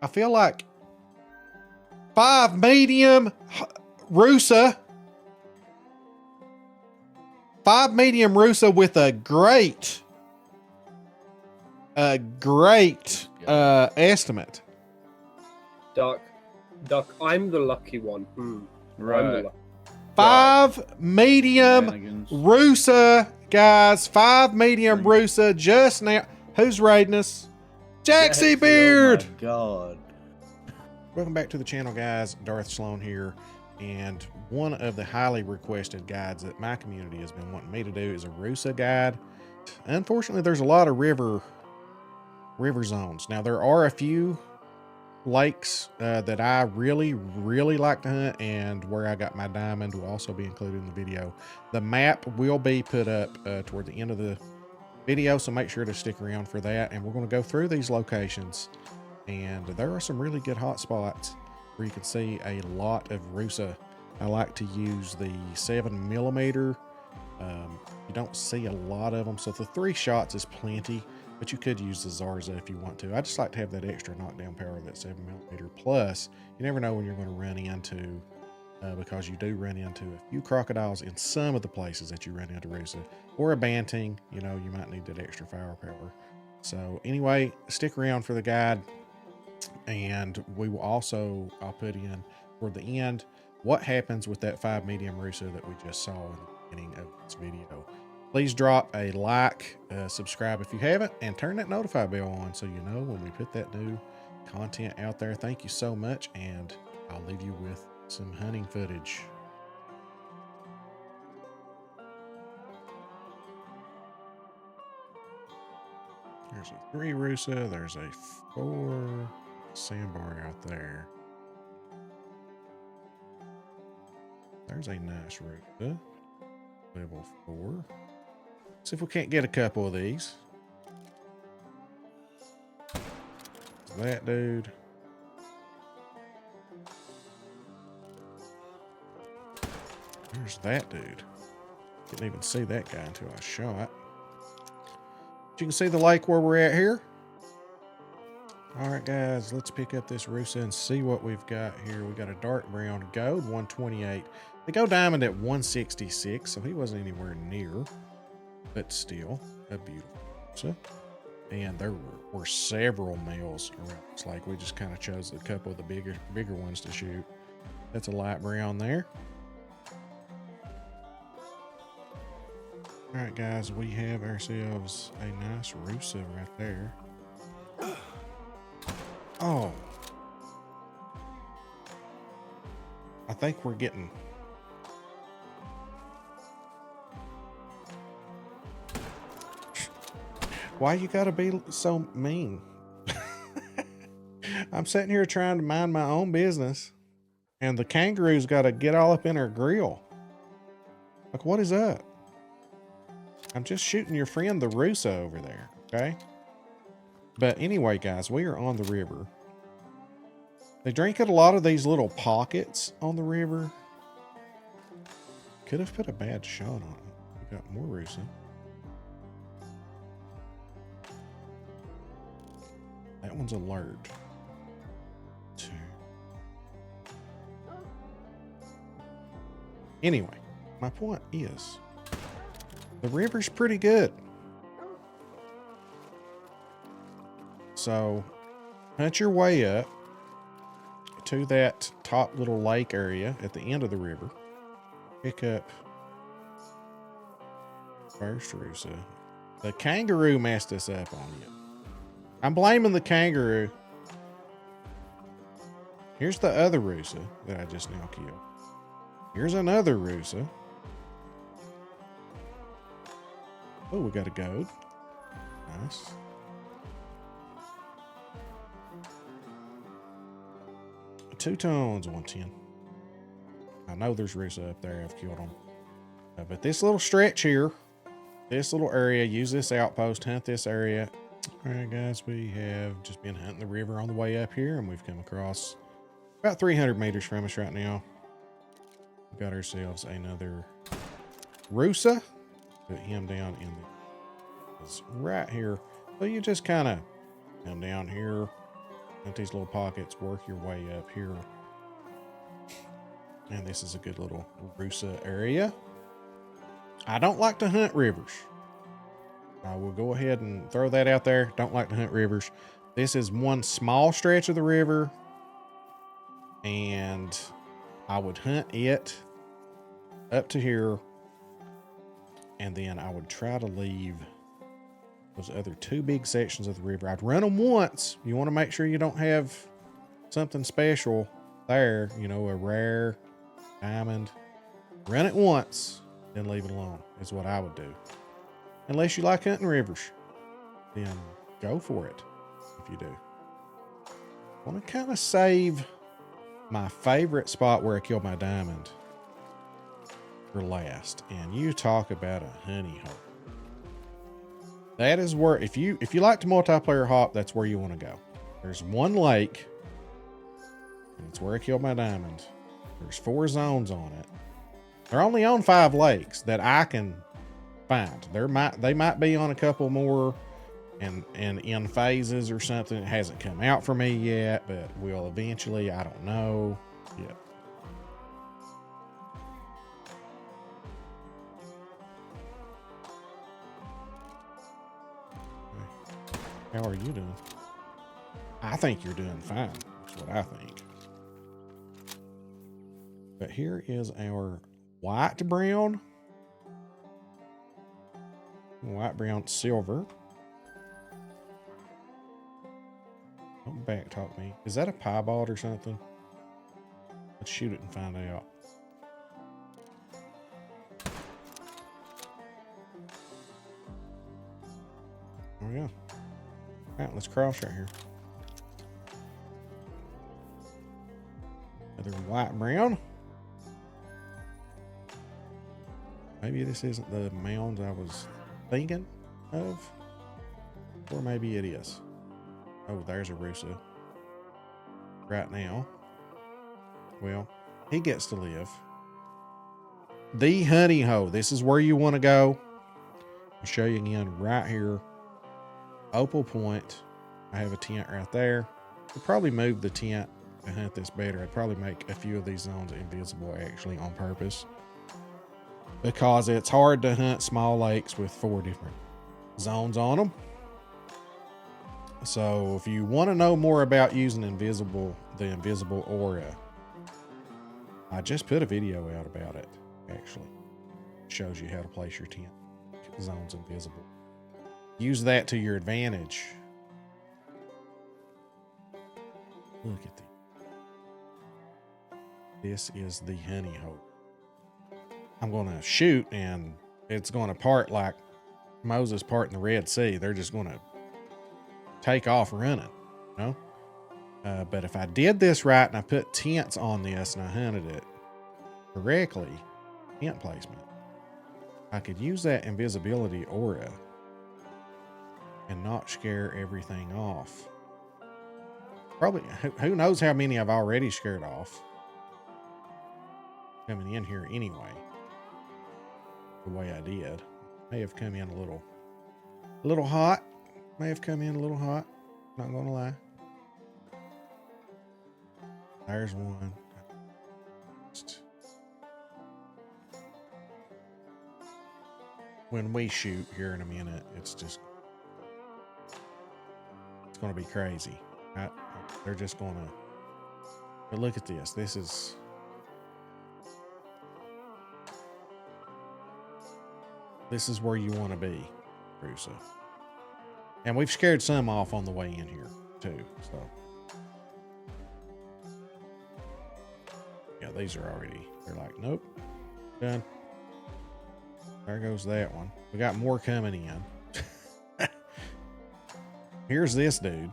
I feel like 5 medium Rusa. 5 medium Rusa with a great estimate. Duck, I'm the lucky one. Right. I'm the lucky. 5 medium Shenanigans. Rusa, guys. 5 medium Rusa just now. Who's raiding us? Jaxie Beard! Oh my god. Welcome back to the channel, guys. Darth Slone here. And one of the highly requested guides that my community has been wanting me to do is a Rusa guide. Unfortunately, there's a lot of river zones. Now, there are a few lakes that I really like to hunt, and where I got my diamond will also be included in the video. The map will be put up toward the end of the video, so make sure to stick around for that. And we're going to go through these locations, and there are some really good hot spots where you can see a lot of Rusa. I like to use the 7mm. You don't see a lot of them, so the 3 shots is plenty, but you could use the Zarza if you want to. I just like to have that extra knockdown power of that 7mm. Plus, you never know when you're going to run into, because you do run into a few crocodiles in some of the places that you run into Rusa, or a banting. You know, you might need that extra firepower. So anyway, stick around for the guide, and we will also, I'll put in toward the end what happens with that 5 medium Rusa that we just saw in the beginning of this video. Please drop a like, subscribe if you haven't, and turn that notify bell on so you know when we put that new content out there. Thank you so much, and I'll leave you with some hunting footage. There's a 3 Rusa, there's a 4 sandbar out there. There's a nice Rusa, level 4. See if we can't get a couple of these. That dude. There's that dude. Didn't even see that guy until I shot. But you can see the lake where we're at here. All right, guys, let's pick up this Rusa and see what we've got here. We got a dark brown gold, 128. The gold diamond at 166, so he wasn't anywhere near, but still a beautiful Rusa. And there were several males around this lake. We just kind of chose a couple of the bigger ones to shoot. That's a light brown there. All right, guys, we have ourselves a nice Rusa right there. Oh. I think we're getting... Why you gotta be so mean? I'm sitting here trying to mind my own business, and the kangaroo's gotta get all up in her grill. Like, what is up? I'm just shooting your friend the Rusa over there, okay? But anyway, guys, we are on the river. They drink at a lot of these little pockets on the river. Could have put a bad shot on it. We got more Rusa. That one's alert. 2. Anyway, my point is, the river's pretty good. So, hunt your way up to that top little lake area at the end of the river. Pick up first Rusa. The kangaroo messed us up on you. I'm blaming the kangaroo. Here's the other Rusa that I just now killed. Here's another Rusa. Oh, we got a goat. Nice. Two tones, 110. I know there's Rusa up there. I've killed them. But this little stretch here, this little area, use this outpost, hunt this area. All right, guys, we have just been hunting the river on the way up here, and we've come across about 300 meters from us right now. We've got ourselves another Rusa. Put him down in the right here. So you just kind of come down here, Hunt these little pockets, work your way up here. And this is a good little Rusa area. I don't like to hunt rivers. I will go ahead and throw that out there. Don't like to hunt rivers. This is one small stretch of the river, and I would hunt it up to here, and then I would try to leave those other two big sections of the river. I'd run them once. You want to make sure you don't have something special there, you know, a rare diamond. Run it once, then leave it alone is what I would do. Unless you like hunting rivers, then go for it if you do. I want to kind of save my favorite spot where I killed my diamond for last. And you talk about a honey hole. That is where, if you like to multiplayer hop, that's where you want to go. There's one lake, and it's where I killed my diamond. There's 4 zones on it. They're only on 5 lakes that I can find. They might be on a couple more and in phases or something. It hasn't come out for me yet, but will eventually. I don't know yet. How are you doing? I think you're doing fine. That's what I think. But here is our white brown, silver. Don't back talk me. Is that a piebald or something? Let's shoot it and find out. Oh yeah. All right, let's cross right here. Another white brown. Maybe this isn't the mound I was thinking of. Or maybe it is. Oh, there's a Rusa. Right now. Well, he gets to live. The honey hole. This is where you want to go. I'll show you again right here. Opal Point. I have a tent right there. I'll probably move the tent to hunt this better. I'd probably make a few of these zones invisible actually on purpose, because it's hard to hunt small lakes with 4 different zones on them. So if you want to know more about using the invisible aura, I just put a video out about it. Actually, it shows you how to place your tent. Zones invisible. Use that to your advantage. Look at this. This is the honey hole. I'm going to shoot and it's going to part like Moses parting the Red Sea. They're just going to take off running, you know? But if I did this right and I put tents on this and I hunted it correctly, tent placement, I could use that invisibility aura and not scare everything off. Probably, who knows how many I've already scared off coming in here anyway. The way I did. May have come in a little hot. May have come in a little hot. Not gonna lie. There's one. When we shoot here in a minute, it's gonna be crazy. They're just gonna. But look at this. This is. This is where you want to be, Rusa. And we've scared some off on the way in here, too. So, yeah, these are already, they're like, nope, done. There goes that one. We got more coming in. Here's this dude.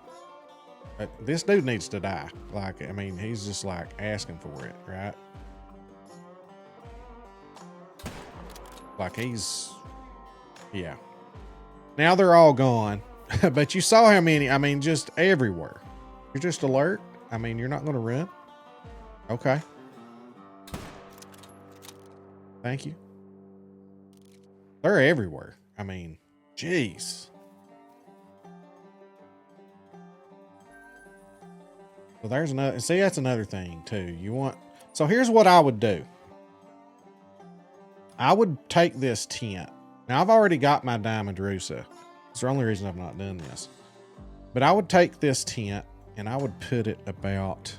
This dude needs to die. Like, I mean, he's just like asking for it, right? Like he's, yeah. Now they're all gone. But you saw how many, I mean, just everywhere. You're just alert. I mean, you're not going to run. Okay. Thank you. They're everywhere. I mean, jeez. So there's another, see, that's another thing too. You want, so here's what I would do. I would take this tent. Now I've already got my Diamond Rusa. It's the only reason I've not done this. But I would take this tent and I would put it about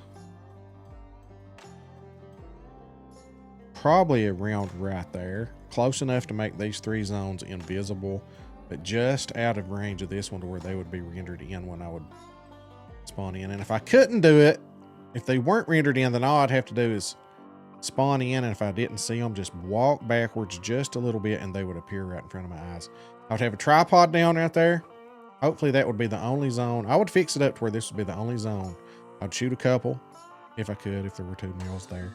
probably around right there, close enough to make these 3 zones invisible, but just out of range of this one to where they would be rendered in when I would spawn in. And if I couldn't do it, if they weren't rendered in, then all I'd have to do is spawn in, and if I didn't see them, just walk backwards just a little bit and they would appear right in front of my eyes. I would have a tripod down right there. Hopefully that would be the only zone. I would fix it up to where this would be the only zone. I'd shoot a couple if I could, if there were 2 males there.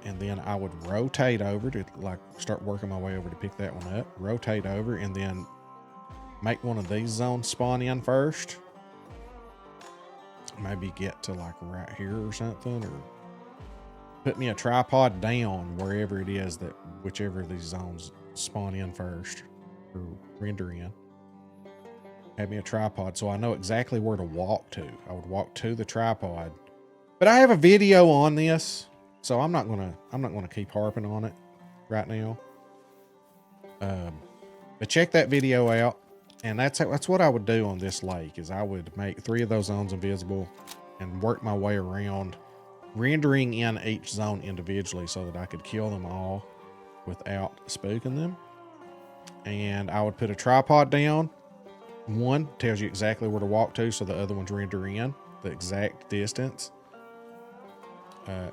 And then I would rotate over to like start working my way over to pick that one up, rotate over, and then make one of these zones spawn in first. Maybe get to like right here or something, or put me a tripod down wherever it is that whichever of these zones spawn in first or render in. Have me a tripod so I know exactly where to walk to. I would walk to the tripod. But I have a video on this, so I'm not gonna keep harping on it right now. But check that video out. And that's what I would do on this lake, is I would make 3 of those zones invisible and work my way around, rendering in each zone individually so that I could kill them all without spooking them. And I would put a tripod down. One tells you exactly where to walk to, so the other ones render in the exact distance.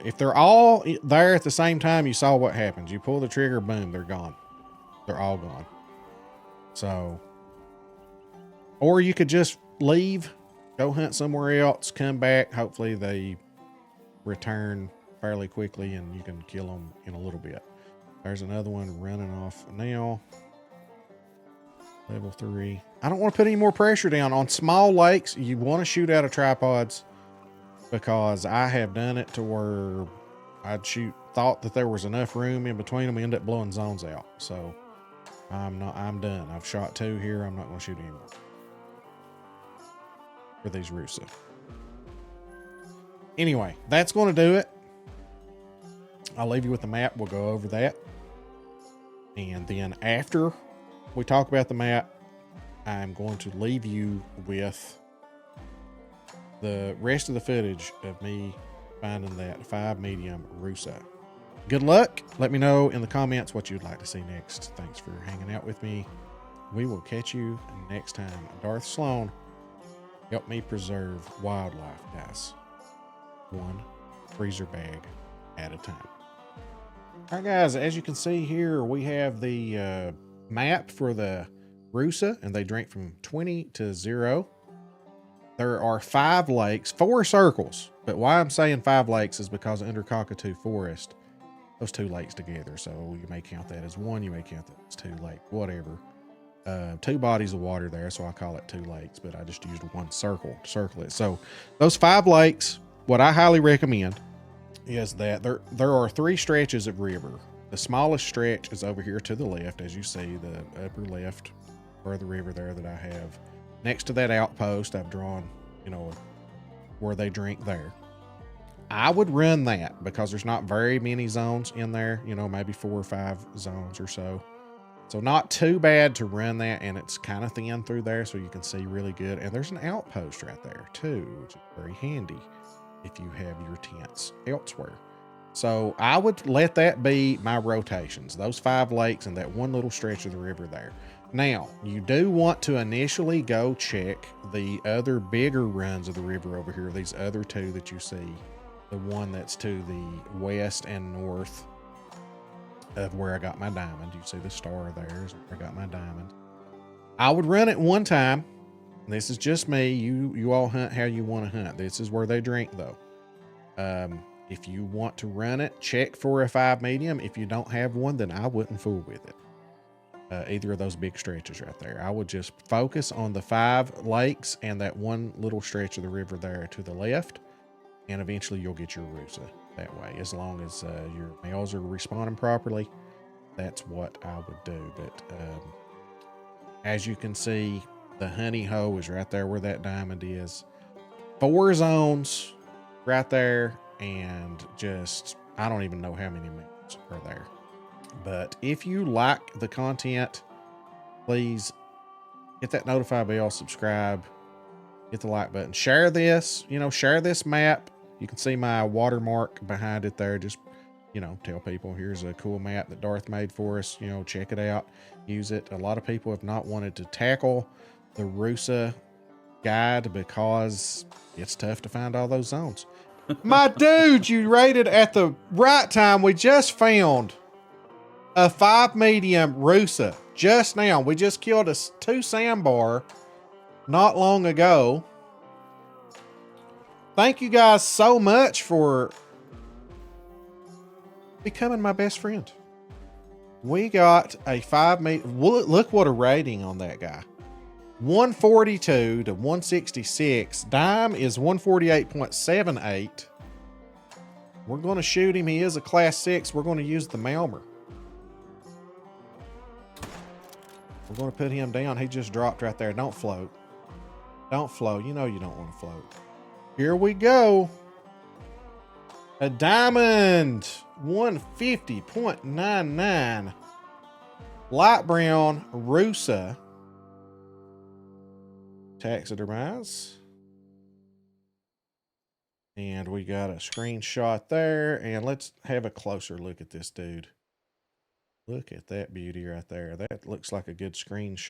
If they're all there at the same time, you saw what happens. You pull the trigger, boom, they're gone. They're all gone. So, or you could just leave, go hunt somewhere else, come back. Hopefully they return fairly quickly and you can kill them in a little bit. There's another one running off now. Level 3. I don't want to put any more pressure down. On small lakes, you want to shoot out of tripods, because I have done it to where I'd thought that there was enough room in between them. We end up blowing zones out. So I'm done. I've shot 2 here. I'm not going to shoot anymore for these Rusa. Anyway, that's going to do it. I'll leave you with the map. We'll go over that. And then after we talk about the map, I'm going to leave you with the rest of the footage of me finding that 5 medium Rusa. Good luck. Let me know in the comments what you'd like to see next. Thanks for hanging out with me. We will catch you next time. Darth Slone, help me preserve wildlife, guys. 1 freezer bag at a time. All right, guys, as you can see here, we have the map for the Rusa, and they drink from 20 to 0. There are 5 lakes, 4 circles, but why I'm saying 5 lakes is because under Cockatoo Forest, those 2 lakes together. So you may count that as 1, you may count that as 2 lakes, whatever. 2 bodies of water there, so I call it 2 lakes, but I just used 1 circle to circle it. So those 5 lakes, what I highly recommend is that there are 3 stretches of river. The smallest stretch is over here to the left, as you see, the upper left part of the river there that I have. Next to that outpost, I've drawn, where they drink there. I would run that because there's not very many zones in there, maybe 4 or 5 zones or so. So not too bad to run that, and it's kind of thin through there so you can see really good. And there's an outpost right there too, which is very handy if you have your tents elsewhere. So I would let that be my rotations, those 5 lakes and that 1 little stretch of the river there. Now, you do want to initially go check the other bigger runs of the river over here, these other 2 that you see. The one that's to the west and north of where I got my diamond. You see the star there is where I got my diamond. I would run it 1 time. This is just me. You all hunt how you want to hunt. This is where they drink, though. If you want to run it, check for a 5 medium. If you don't have one, then I wouldn't fool with it. Either of those big stretches right there. I would just focus on the 5 lakes and that 1 little stretch of the river there to the left, and eventually you'll get your Rusa that way. As long as your males are responding properly, that's what I would do. But as you can see, the honey hole is right there where that diamond is. 4 zones right there, and just, I don't even know how many minutes are there. But if you like the content, please hit that notify bell, subscribe, hit the like button, share this, share this map. You can see my watermark behind it there. Just, tell people here's a cool map that Darth made for us. Check it out, use it. A lot of people have not wanted to tackle the Rusa guide because it's tough to find all those zones. My dude, you raided at the right time. We just found a 5 medium Rusa just now. We just killed a 2 sandbar not long ago. Thank you guys so much for becoming my best friend. We got a 5 meter. Look what a rating on that guy. 142 to 166. Dime is 148.78. We're going to shoot him. He is a class 6. We're going to use the Malmer. We're going to put him down. He just dropped right there. Don't float. Don't float. You know you don't want to float. Here we go. A diamond. 150.99. Light brown Rusa. Taxidermize. And we got a screenshot there. And let's have a closer look at this dude. Look at that beauty right there. That looks like a good screenshot.